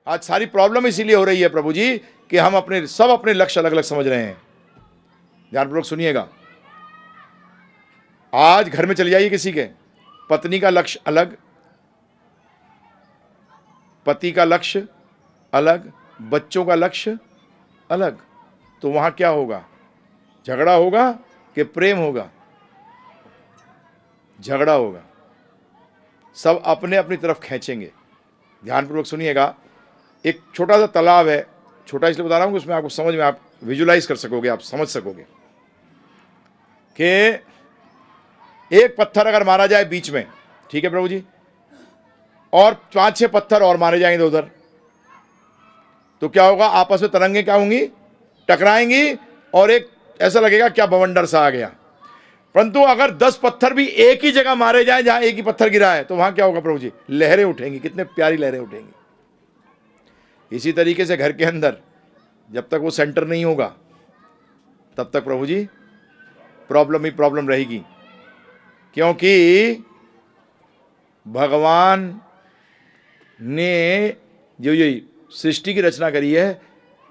आज सारी प्रॉब्लम इसीलिए हो रही है प्रभु जी कि हम अपने लक्ष्य अलग अलग समझ रहे हैं। ध्यानपूर्वक सुनिएगा। आज घर में चले जाइए किसी के, पत्नी का लक्ष्य अलग, पति का लक्ष्य अलग, बच्चों का लक्ष्य अलग, तो वहां क्या होगा? झगड़ा होगा कि प्रेम होगा? झगड़ा होगा। सब अपने अपनी तरफ खींचेंगे। ध्यानपूर्वक सुनिएगा। एक छोटा सा तालाब है, छोटा इसलिए बता रहा हूं कि उसमें आपको समझ में, आप विजुलाइज कर सकोगे, आप समझ सकोगे कि एक पत्थर अगर मारा जाए बीच में, ठीक है प्रभु जी, और 5-6 पत्थर और मारे जाएंगे उधर, तो क्या होगा? आपस में तरंगे क्या होंगी? टकराएंगी, और एक ऐसा लगेगा क्या बवंडर सा आ गया। परंतु अगर 10 पत्थर भी एक ही जगह मारे जाए जहां एक ही पत्थर गिरा है, तो वहां क्या होगा प्रभु जी? लहरें उठेंगी। कितने प्यारी लहरें उठेंगी। इसी तरीके से घर के अंदर जब तक वो सेंटर नहीं होगा, तब तक प्रभु जी प्रॉब्लम ही प्रॉब्लम रहेगी। क्योंकि भगवान ने जो ये सृष्टि की रचना करी है,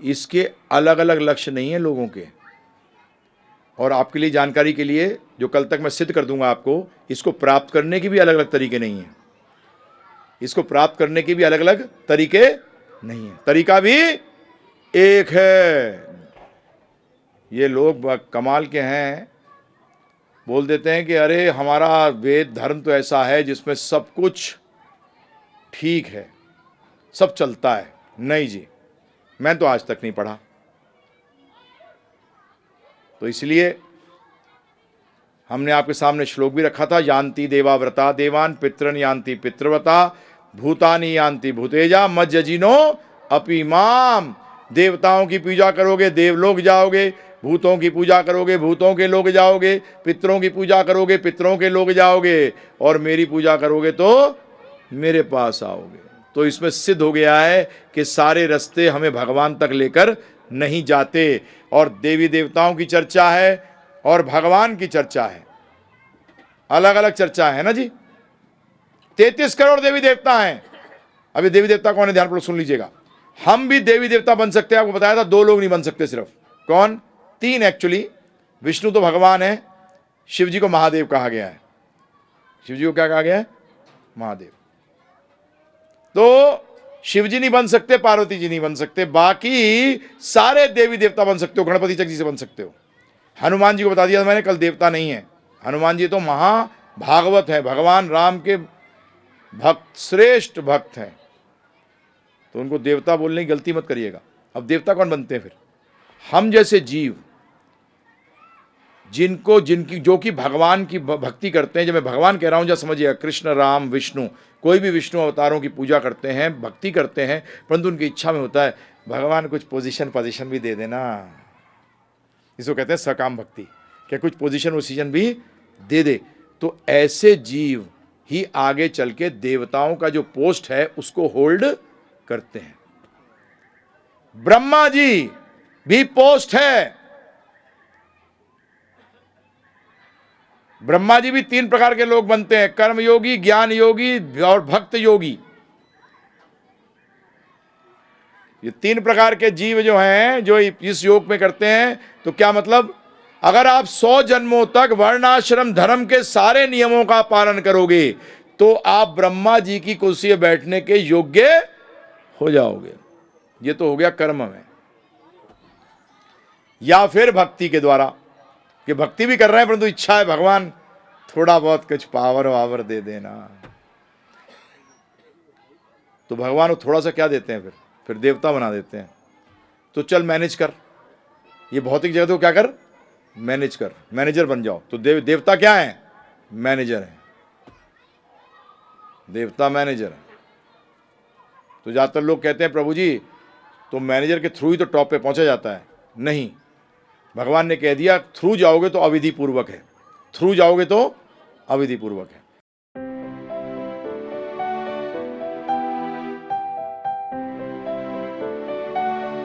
इसके अलग अलग लक्ष्य नहीं है लोगों के। और आपके लिए जानकारी के लिए, जो कल तक मैं सिद्ध कर दूंगा आपको, इसको प्राप्त करने के भी अलग अलग तरीके नहीं है। इसको प्राप्त करने के भी अलग अलग तरीके नहीं है, तरीका भी एक है। ये लोग कमाल के हैं, बोल देते हैं कि अरे हमारा वेद धर्म तो ऐसा है जिसमें सब कुछ ठीक है, सब चलता है। नहीं जी, मैं तो आज तक नहीं पढ़ा। तो इसलिए हमने आपके सामने श्लोक भी रखा था, यान्ति देवा व्रता देवान पितरन यान्ति पितृव्रता भूतानि यान्ति भूतेजा मज्जजिनो अपि माम। देवताओं की पूजा करोगे देवलोक जाओगे, भूतों की पूजा करोगे भूतों के लोग जाओगे, पितरों की पूजा करोगे पितरों के लोग जाओगे, और मेरी पूजा करोगे तो मेरे पास आओगे। तो इसमें सिद्ध हो गया है कि सारे रास्ते हमें भगवान तक लेकर नहीं जाते। और देवी देवताओं की चर्चा है और भगवान की चर्चा है, अलग अलग चर्चा है ना जी। 33 करोड़ देवी देवता हैं। अभी देवी देवता कौन है? ध्यानपूर्वक सुन लीजिएगा। हम भी देवी देवता बन सकते हैं। आपको बताया था 2 लोग नहीं बन सकते, सिर्फ कौन? 3 एक्चुअली। विष्णु तो भगवान है, शिव जी को महादेव कहा गया है। शिव जी को क्या कहा गया है? महादेव। तो शिव जी नहीं बन सकते, पार्वती जी नहीं बन सकते, बाकी सारे देवी देवता बन सकते हो। गणपति चक जी से बन सकते हो। हनुमान जी को बता दिया मैंने, कल देवता नहीं है। हनुमान जी तो महाभागवत है, भगवान राम के भक्त, श्रेष्ठ भक्त हैं, तो उनको देवता बोलने की गलती मत करिएगा। अब देवता कौन बनते हैं फिर? हम जैसे जीव जो कि भगवान की भक्ति करते हैं। जब मैं भगवान कह रहा हूं, जब समझिएगा, कृष्ण राम विष्णु, कोई भी विष्णु अवतारों की पूजा करते हैं, भक्ति करते हैं, परंतु उनकी इच्छा में होता है भगवान कुछ पोजीशन भी दे देना। इसको कहते हैं सकाम भक्ति, क्या कुछ पोजीशन भी दे दे। तो ऐसे जीव ही आगे चल के देवताओं का जो पोस्ट है उसको होल्ड करते हैं। ब्रह्मा जी भी पोस्ट है। ब्रह्मा जी भी 3 प्रकार के लोग बनते हैं, कर्म योगी, ज्ञान योगी और भक्त योगी। ये 3 प्रकार के जीव जो हैं, जो इस योग में करते हैं। तो क्या मतलब? अगर आप 100 जन्मों तक वर्णाश्रम धर्म के सारे नियमों का पालन करोगे तो आप ब्रह्मा जी की कुर्सी पर बैठने के योग्य हो जाओगे। ये तो हो गया कर्म में। या फिर भक्ति के द्वारा, कि भक्ति भी कर रहे हैं परंतु इच्छा है भगवान थोड़ा बहुत कुछ पावर वावर दे देना, तो भगवान वो थोड़ा सा क्या देते हैं, फिर देवता बना देते हैं। तो चल मैनेज कर, ये भौतिक जगत को क्या कर, मैनेज कर, मैनेजर बन जाओ। तो देवता क्या है? मैनेजर है। देवता मैनेजर है। तो ज्यादातर लोग कहते हैं प्रभु जी तो मैनेजर के थ्रू ही तो टॉप पे पहुंचा जाता है। नहीं, भगवान ने कह दिया थ्रू जाओगे तो अविधि पूर्वक है, थ्रू जाओगे तो अविधि पूर्वक है।